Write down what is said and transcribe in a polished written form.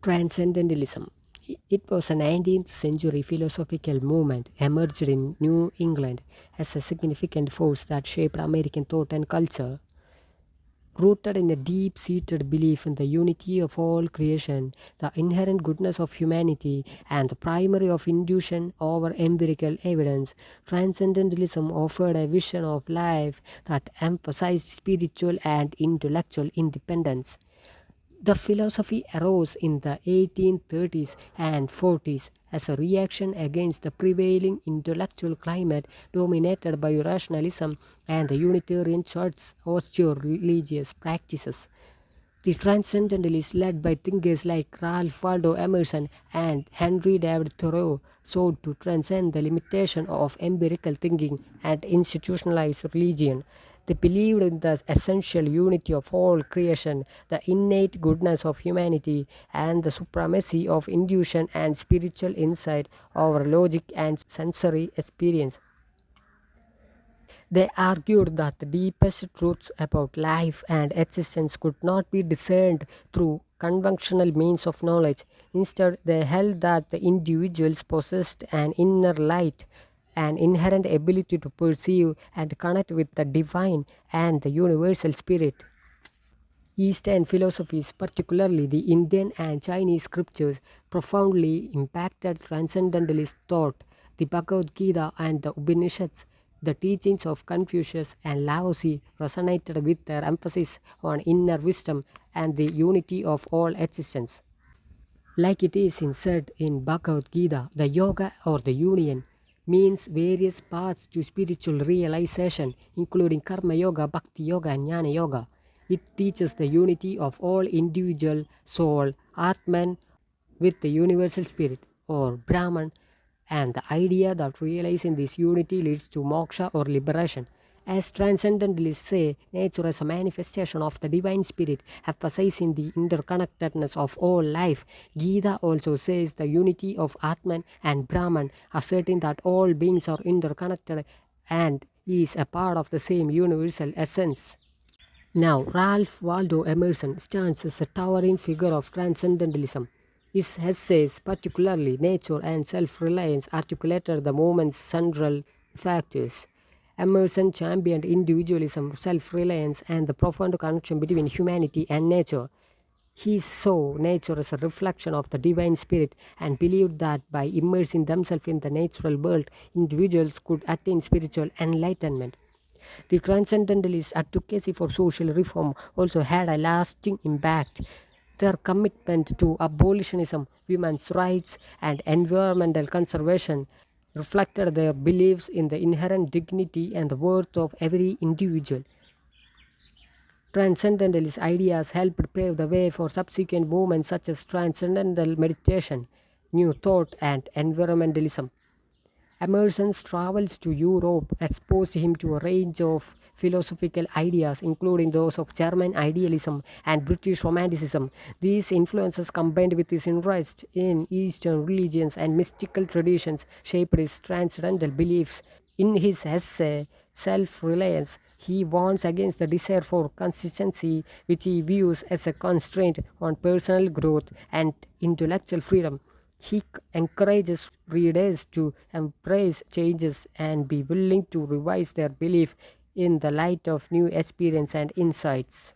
Transcendentalism. It was a 19th century philosophical movement emerged in New England as a significant force that shaped American thought and culture. Rooted in a deep seated belief in the unity of all creation, the inherent goodness of humanity, and the primary of intuition over empirical evidence, Transcendentalism offered a vision of life that emphasized spiritual and intellectual independence. The philosophy arose in the 1830s and 40s as a reaction against the prevailing intellectual climate dominated by rationalism and the Unitarian Church's austere religious practices. The Transcendentalists, led by thinkers like Ralph Waldo Emerson and Henry David Thoreau, sought to transcend the limitation of empirical thinking and institutionalized religion. They believed in the essential unity of all creation, the innate goodness of humanity, and the supremacy of intuition and spiritual insight over logic and sensory experience. They argued that the deepest truths about life and existence could not be discerned through conventional means of knowledge. Instead, they held that the individuals possessed an inner light, an inherent ability to perceive and connect with the divine and the universal spirit. Eastern philosophies, particularly the Indian and Chinese scriptures, profoundly impacted transcendentalist thought. The Bhagavad Gita and the Upanishads, the teachings of Confucius and Laozi, resonated with their emphasis on inner wisdom and the unity of all existence. Like it is said in Bhagavad Gita, the yoga or the union means various paths to spiritual realization, including Karma Yoga, Bhakti Yoga, and Jnana Yoga. It teaches the unity of all individual soul, Atman, with the universal spirit, or Brahman, and the idea that realizing this unity leads to moksha or liberation. As transcendentalists say, nature is a manifestation of the divine spirit, emphasizing the interconnectedness of all life. Gita also says the unity of Atman and Brahman, asserting that all beings are interconnected and is a part of the same universal essence. Now, Ralph Waldo Emerson stands as a towering figure of transcendentalism. His essays, particularly Nature and Self-Reliance, articulated the movement's central factors. Emerson championed individualism, self-reliance, and the profound connection between humanity and nature. He saw nature as a reflection of the divine spirit and believed that by immersing themselves in the natural world, individuals could attain spiritual enlightenment. The Transcendentalist advocacy for social reform also had a lasting impact. Their commitment to abolitionism, women's rights, and environmental conservation reflected their beliefs in the inherent dignity and the worth of every individual. Transcendentalist ideas helped pave the way for subsequent movements such as transcendental meditation, New Thought, and environmentalism. Emerson's travels to Europe exposed him to a range of philosophical ideas, including those of German idealism and British Romanticism. These influences, combined with his interest in Eastern religions and mystical traditions, shaped his transcendental beliefs. In his essay, Self-Reliance, he warns against the desire for consistency, which he views as a constraint on personal growth and intellectual freedom. He encourages readers to embrace changes and be willing to revise their belief in the light of new experience and insights.